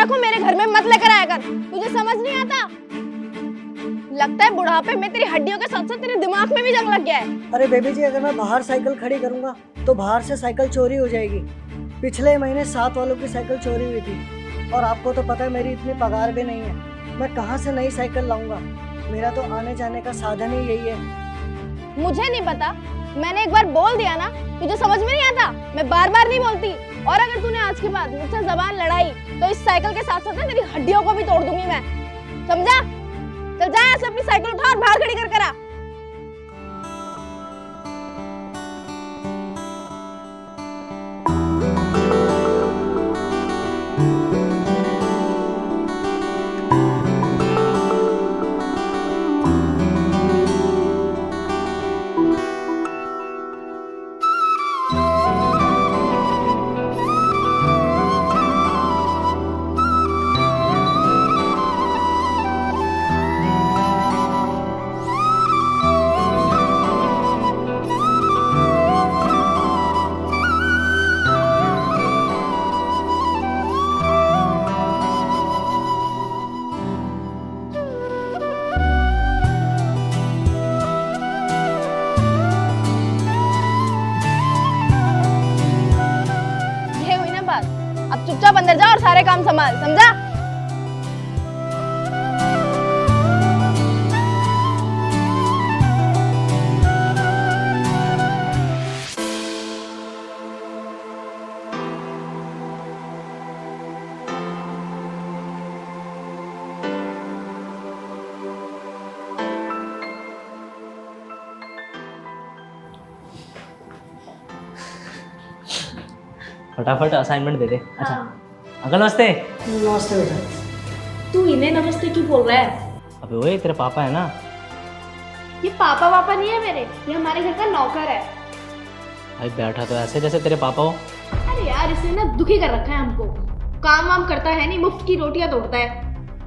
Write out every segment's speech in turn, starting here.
को मेरे घर में मत लेकर आया कर, तुझे समझ नहीं आता? लगता है बुढ़ापे में तेरी हड्डियों के साथ साथ तेरे दिमाग में भी जंग लग गया है। अरे बेबी जी, अगर मैं बाहर साइकिल खड़ी करूंगा तो बाहर से साइकिल चोरी हो जाएगी। पिछले महीने 7 वालों की साइकिल चोरी हुई थी और आपको तो पता है मेरी इतनी पगार भी नहीं है। मैं कहाँ से नई साइकिल लाऊंगा? मेरा तो आने जाने का साधन ही यही है। मुझे नहीं पता, मैंने एक बार बोल दिया ना, तुझे समझ में नहीं आता? मैं बार बार नहीं बोलती। और अगर तूने आज के बाद मुझसे जबान लड़ाई तो इस साइकिल के साथ साथ तेरी हड्डियों को भी तोड़ दूंगी मैं, समझा? चल जा, ऐसे अपनी साइकिल उठा और बाहर खड़ी कर आ। अब चुपचाप अंदर जा और सारे काम संभाल, समझा? फटाफट असाइनमेंट दे दे। अच्छा अंकल नमस्ते। नमस्ते बेटा। तू इन्हें नमस्ते क्यों बोल रहा है? अबे वही तेरे पापा है ना। ये पापा वापा नहीं है मेरे, ये हमारे घर का नौकर है। भाई बैठा तो ऐसे जैसे तेरे पापा हो। अरे यार इसने ना दुखी कर रखा है हमको। काम वाम करता है नहीं, मुफ्त की रोटियां तोड़ता है,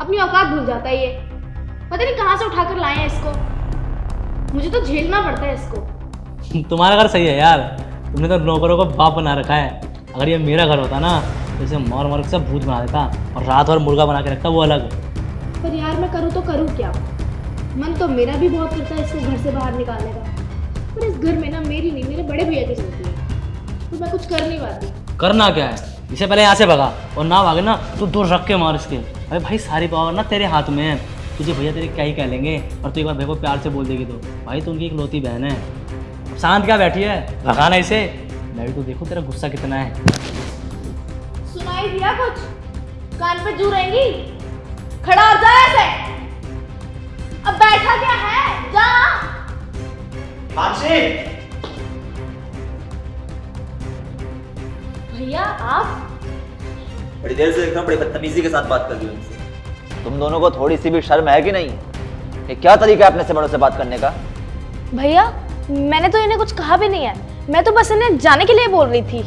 अपनी औकात भूल जाता है। ये पता नहीं कहाँ से उठाकर लाए हैं इसको, मुझे तो झेलना पड़ता है इसको। तुम्हारा घर सही है यार, तुमने तो नौकरों को बाप बना रखा है। अगर ये मेरा घर होता ना तो इसे मार मार के सब भूत बना देता और रात भर मुर्गा बना के रखता, वो अलग। पर यार मैं करूँ तो करूँ क्या? मन तो मेरा भी बहुत करता है इसको घर से बाहर निकालने का, पर इस घर में ना मेरी नहीं, मेरे बड़े भैया की चलती है, तो मैं कुछ कर नहीं पाती। करना क्या है, इसे पहले यहाँ से भगा, और ना भागे ना तो दूर रख के मार इसके। अरे भाई सारी पावर ना तेरे हाथ में है, तुझे भैया तेरे क्या ही कह लेंगे, और तू एक बार भैया को प्यार से बोल देगी तो भाई तो उनकी इकलौती बहन है। शांत क्या बैठी है, भगाना इसे। मैं भी तो देखो तेरा गुस्सा कितना है। सुनाई दिया कुछ? कान पे जू रहेंगी? खड़ा हो जा ऐसे। अब बैठा क्या है, जा। मानसी, भैया आप? बड़ी देर से देख रहा हूँ, बड़ी बदतमीजी के साथ बात कर रही हो इनसे। तुम दोनों को थोड़ी सी भी शर्म है कि नहीं? ये क्या तरीका है अपने से बड़ों से बात करने का? भैया मैंने तो इन्हें कुछ कहा भी नहीं है, मैं तो बस इन्हें जाने के लिए बोल रही थी।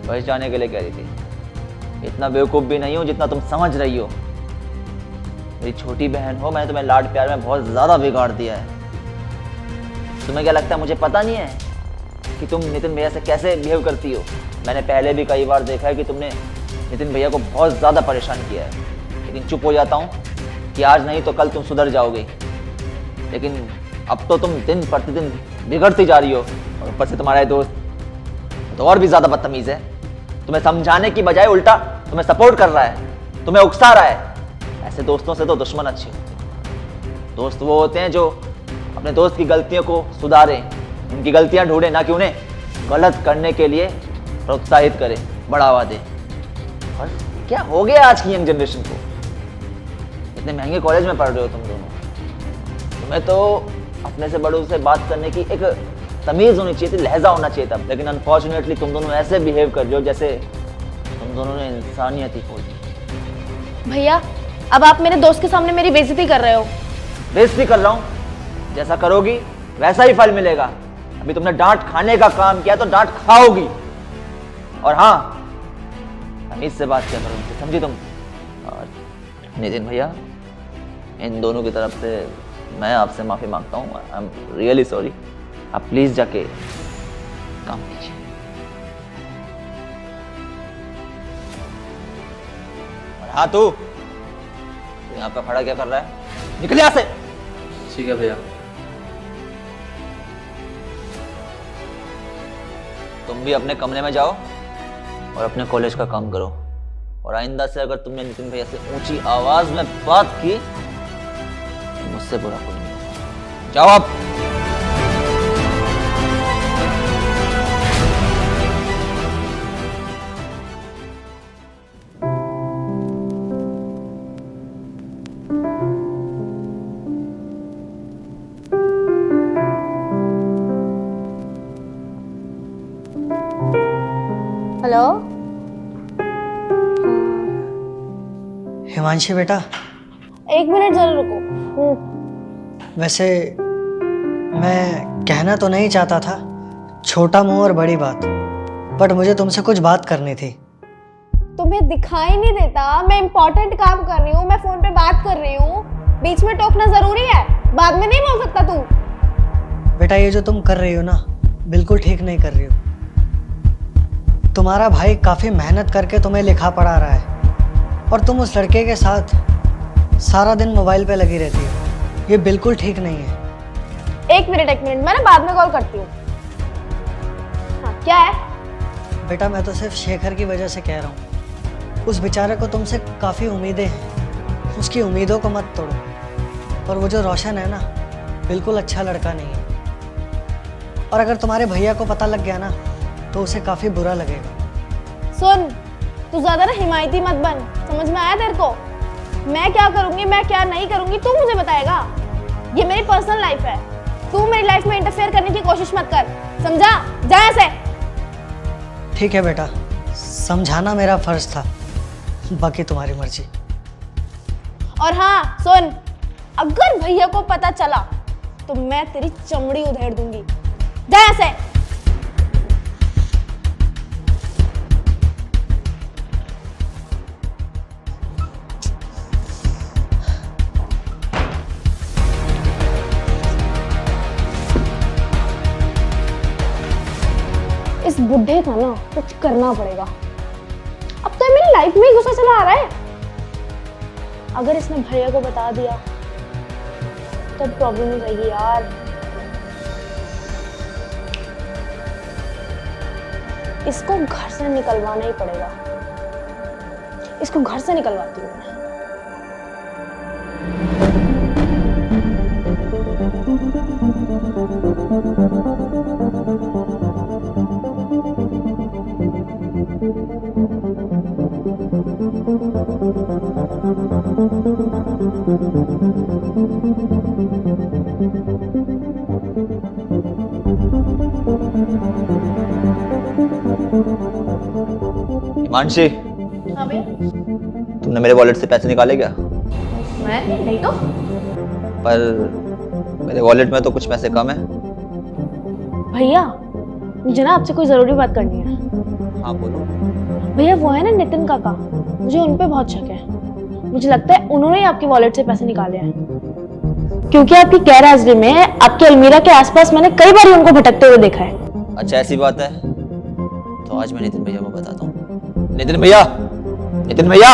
बस जाने के लिए कह रही थी? इतना बेवकूफ़ भी नहीं हो जितना तुम समझ रही हो। मेरी छोटी बहन हो, मैंने तुम्हें लाड प्यार में बहुत ज़्यादा बिगाड़ दिया है। तुम्हें क्या लगता है मुझे पता नहीं है कि तुम नितिन भैया से कैसे बिहेव करती हो? मैंने पहले भी कई बार देखा है कि तुमने नितिन भैया को बहुत ज़्यादा परेशान किया है, लेकिन चुप हो जाता हूँ कि आज नहीं तो कल तुम सुधर जाओगे। लेकिन अब तो तुम दिन प्रतिदिन बिगड़ती जा रही हो, और ऊपर से तुम्हारा दोस्त तो और भी ज़्यादा बदतमीज़ है। तुम्हें समझाने की बजाय उल्टा तुम्हें सपोर्ट कर रहा है, तुम्हें उकसा रहा है। ऐसे दोस्तों से तो दुश्मन अच्छे होते हैं। दोस्त वो होते हैं जो अपने दोस्त की गलतियों को सुधारें, उनकी गलतियां ढूंढें, ना कि उन्हें गलत करने के लिए प्रोत्साहित करें, बढ़ावा दें। और क्या हो गया आज की यंग जनरेशन को? इतने महंगे कॉलेज में पढ़ रहे हो तुम दोनों, तुम्हें तो अपने से बड़ों से बात करने की एक तमीज़ होनी चाहिए थी, लहजा होना चाहिए था। लेकिन अनफॉर्चुनेटली तुम दोनों ऐसे बिहेव कर रहे हो जैसे तुम दोनों ने इंसानियत ही खो दी। भैया अब आप मेरे दोस्त के सामने मेरी बेइज्जती कर रहे हो। बेइज्जती कर रहा हूँ? जैसा करोगी वैसा ही फल मिलेगा। अभी तुमने डांट खाने का काम किया तो डांट खाओगी। और हाँ, तमीज से बात किया करो उनसे, समझी तुम? और नितिन भैया, इन दोनों की तरफ से मैं आपसे माफ़ी मांगता हूँ। I am really sorry. आप प्लीज़ जाके काम कीजिए। और हाँ तू यहाँ पे खड़ा क्या कर रहा है? निकल यहाँ से। ठीक है भैया। तुम भी अपने कमरे में जाओ और अपने कॉलेज का काम करो, और आइंदा से अगर तुमने नितिन भैया से ऊंची आवाज में बात की तो मुझसे बुरा कोई नहीं होगा। जाओ आप। हेलो। हिमांशी बेटा, 1 मिनट जरा रुको। वैसे मैं कहना तो नहीं चाहता था, छोटा मुंह और बड़ी बात, बट मुझे तुमसे कुछ बात करनी थी। तुम्हें दिखाई नहीं देता? मैं इम्पोर्टेंट काम कर रही हूँ, मैं फोन पे बात कर रही हूँ, बीच में टोकना जरूरी है? बाद में नहीं बोल सकता तू? बेटा ये जो तुम कर रही हो ना, बिल्कुल ठीक नहीं कर रही हो। तुम्हारा भाई काफ़ी मेहनत करके तुम्हें लिखा पढ़ा रहा है और तुम उस लड़के के साथ सारा दिन मोबाइल पे लगी रहती हो। ये बिल्कुल ठीक नहीं है। एक मिनट मैं ना बाद में कॉल करती हूँ। हाँ क्या है? बेटा मैं तो सिर्फ शेखर की वजह से कह रहा हूँ। उस बेचारे को तुमसे काफ़ी उम्मीदें हैं, उसकी उम्मीदों को मत तोड़ो। और वो जो रोशन है ना, बिल्कुल अच्छा लड़का नहीं है, और अगर तुम्हारे भैया को पता लग गया ना तो उसे काफ़ी बुरा लगेगा। सुन, तू ज्यादा ना हिमायती मत बन, समझ में आया तेरे को? मैं क्या करूंगी मैं क्या नहीं करूंगी तू मुझे बताएगा। ये मेरी पर्सनल लाइफ है, तू मेरी लाइफ में इंटरफेयर करने की कोशिश मत कर, समझा? जा ऐसे। ठीक है बेटा, समझाना मेरा फर्ज था, बाकी तुम्हारी मर्जी। और हाँ सुन, अगर भैया को पता चला तो मैं तेरी चमड़ी उधेड़ दूंगी। जा ऐसे। इस बुढ़े का ना कुछ करना पड़ेगा। अब तो ये मेरी लाइफ में ही गुस्सा चला आ रहा है। अगर इसने भैया को बता दिया तब प्रॉब्लम हो जाएगी यार। इसको घर से निकलवाना ही पड़ेगा। इसको घर से निकलवाती हूँ मैं। हिमांशी, हाँ भैया। तुमने मेरे वॉलेट से पैसे निकाले क्या? मैं नहीं तो। पर मेरे वॉलेट में तो कुछ पैसे कम है। भैया मुझे ना आपसे कोई जरूरी बात करनी है। हाँ बोलो। भैया वो है ना नितिन काका, मुझे उन पे बहुत शक है। मुझे लगता है उन्होंने ही आपकी वॉलेट से पैसे निकाले हैं, क्योंकि आपकी गैर हाजिरी में आपके अलमीरा के आसपास मैंने कई बार उनको भटकते हुए देखा है। अच्छा ऐसी बात है, तो आज मैं नितिन भैया को बताता हूँ। नितिन भैया, नितिन भैया।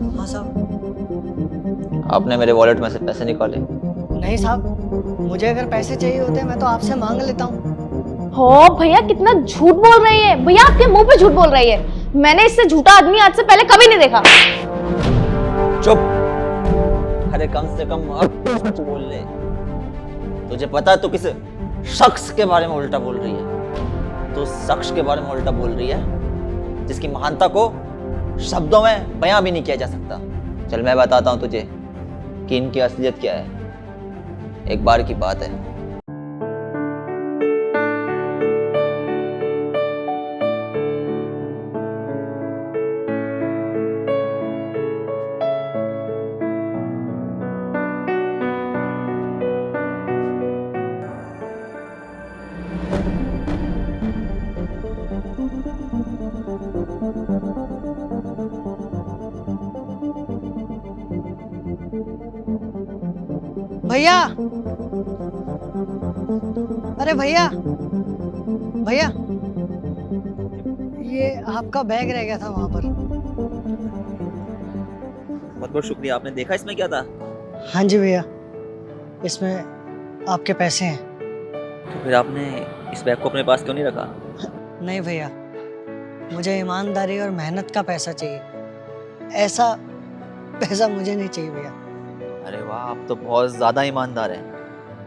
हाँ साहब। आपने मेरे वॉलेट में से पैसे निकाले? नहीं साहब, मुझे अगर पैसे चाहिए होते मैं तो आपसे मांग लेता हूँ। हो भैया कितना झूठ बोल रही है। भैया आपके मुंह पे झूठ बोल रही है। मैंने इससे झूठा आदमी आज से पहले कभी नहीं देखा। चुप। अरे कम से कम सच बोल ले। तुझे पता है तू किस शख्स के बारे में उल्टा बोल रही है? तो शख्स के बारे में उल्टा बोल रही है जिसकी महानता को शब्दों में बयां भी नहीं किया जा सकता। चल मैं बताता हूं तुझे कि इनकी असलियत क्या है। एक बार की बात है, भैया, अरे भैया, भैया ये आपका बैग रह गया था वहाँ पर। बहुत बहुत शुक्रिया। आपने देखा इसमें क्या था? हाँ जी भैया, इसमें आपके पैसे हैं। तो फिर आपने इस बैग को अपने पास क्यों नहीं रखा? नहीं भैया, मुझे ईमानदारी और मेहनत का पैसा चाहिए, ऐसा पैसा मुझे नहीं चाहिए भैया। अरे वाह, आप तो बहुत ज़्यादा ईमानदार हैं।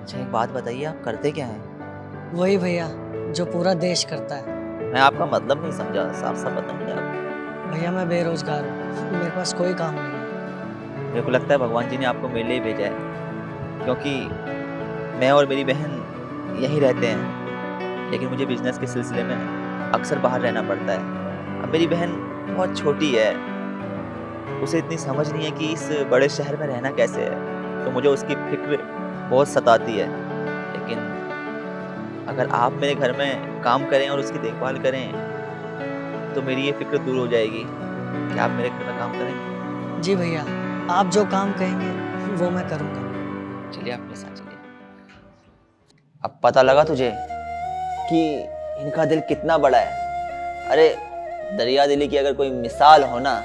अच्छा एक बात बताइए, आप करते क्या हैं? वही भैया जो पूरा देश करता है। मैं आपका मतलब नहीं समझा, साफ साफ बताइए आप। भैया मैं बेरोजगार हूँ, मेरे पास कोई काम नहीं है। मेरे को लगता है भगवान जी ने आपको मेरे लिए भेजा है, क्योंकि मैं और मेरी बहन यहीं रहते हैं, लेकिन मुझे बिजनेस के सिलसिले में अक्सर बाहर रहना पड़ता है। अब मेरी बहन बहुत छोटी है, उसे इतनी समझ नहीं है कि इस बड़े शहर में रहना कैसे है, तो मुझे उसकी फिक्र बहुत सताती है। लेकिन अगर आप मेरे घर में काम करें और उसकी देखभाल करें तो मेरी ये फिक्र दूर हो जाएगी। क्या आप मेरे घर में काम करेंगे? जी भैया, आप जो काम कहेंगे वो मैं करूँगा। चलिए आप मेरे साथ चलिए। अब पता लगा तुझे कि इनका दिल कितना बड़ा है। अरे दरिया दिली की अगर कोई मिसाल हो ना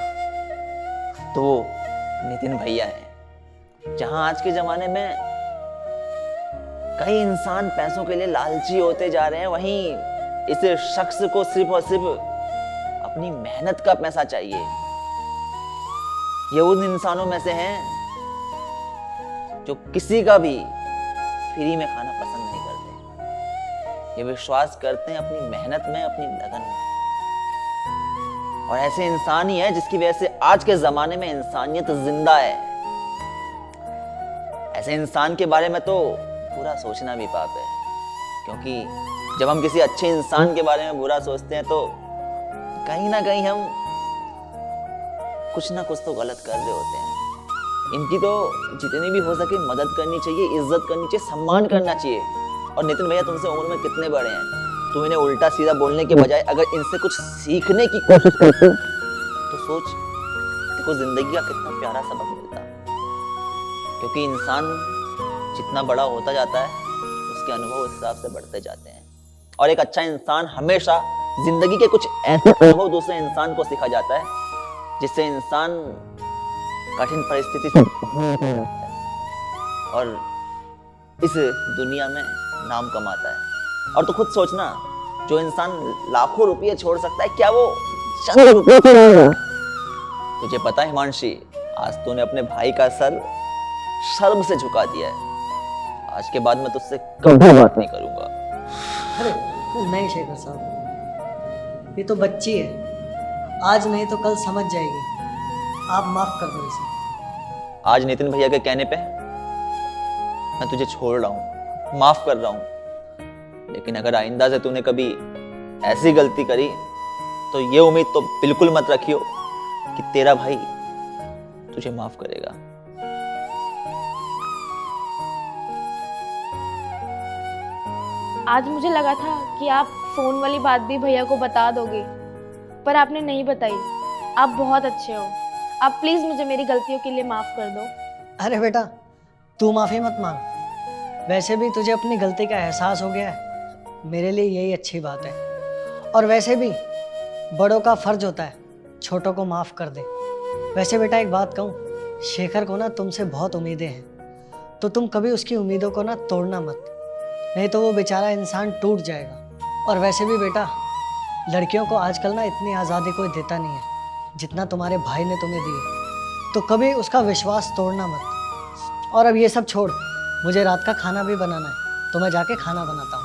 तो वो नितिन भैया है। जहां आज के जमाने में कई इंसान पैसों के लिए लालची होते जा रहे हैं, वहीं इस शख्स को सिर्फ और सिर्फ अपनी मेहनत का पैसा चाहिए। ये उन इंसानों में से हैं जो किसी का भी फ्री में खाना पसंद नहीं करते। ये विश्वास करते हैं अपनी मेहनत में, अपनी लगन में। और ऐसे इंसान ही है जिसकी वजह से आज के जमाने में इंसानियत जिंदा है। ऐसे इंसान के बारे में तो बुरा सोचना भी पाप है, क्योंकि जब हम किसी अच्छे इंसान के बारे में बुरा सोचते हैं तो कहीं ना कहीं हम कुछ ना कुछ तो गलत कर रहे होते हैं। इनकी तो जितनी भी हो सके मदद करनी चाहिए, इज्जत करनी चाहिए, सम्मान करना चाहिए। और नितिन भैया तुमसे उम्र में कितने बड़े हैं, तुम इन्हें उल्टा सीधा बोलने के बजाय अगर इनसे कुछ सीखने की कोशिश करते तो सोच देखो जिंदगी का कितना प्यारा सबक मिलता। क्योंकि इंसान जितना बड़ा होता जाता है उसके अनुभव उस हिसाब से बढ़ते जाते हैं। और एक अच्छा इंसान हमेशा जिंदगी के कुछ ऐसे अनुभव दूसरे इंसान को सिखा जाता है जिससे इंसान कठिन परिस्थिति से और इस दुनिया में नाम कमाता है। और तो खुद सोचना, जो इंसान लाखों रुपये छोड़ सकता है, क्या वो चंद रुपये से रहेगा? तुझे पता है हिमांशी, आज तूने अपने भाई का सर शर्म से झुका दिया है। आज के बाद मैं तुझसे कभी बात नहीं करूंगा। अरे नहीं शेखर साहब, ये तो बच्ची है, आज नहीं तो कल समझ जाएगी। आप माफ कर दो इसे। आज नितिन भैया के कहने पे मैं तुझे छोड़ रहा हूँ, माफ कर रहा हूँ। लेकिन अगर आइंदा से तूने कभी ऐसी गलती करी तो ये उम्मीद तो बिल्कुल मत रखियो कि तेरा भाई तुझे माफ करेगा। आज मुझे लगा था कि आप फोन वाली बात भी भैया को बता दोगे, पर आपने नहीं बताई। आप बहुत अच्छे हो। आप प्लीज मुझे मेरी गलतियों के लिए माफ कर दो। अरे बेटा, तू माफी मत मांग, वैसे भी तुझे अपनी गलती का एहसास हो गया है, मेरे लिए यही अच्छी बात है। और वैसे भी बड़ों का फर्ज होता है छोटों को माफ कर दे। वैसे बेटा एक बात कहूँ, शेखर को ना तुमसे बहुत उम्मीदें हैं, तो तुम कभी उसकी उम्मीदों को ना तोड़ना मत, नहीं तो वो बेचारा इंसान टूट जाएगा। और वैसे भी बेटा, लड़कियों को आजकल ना इतनी आज़ादी कोई देता नहीं है जितना तुम्हारे भाई ने तुम्हें दी है, तो कभी उसका विश्वास तोड़ना मत। और अब ये सब छोड़, मुझे रात का खाना भी बनाना है, तो मैं जाके खाना बनाता हूँ।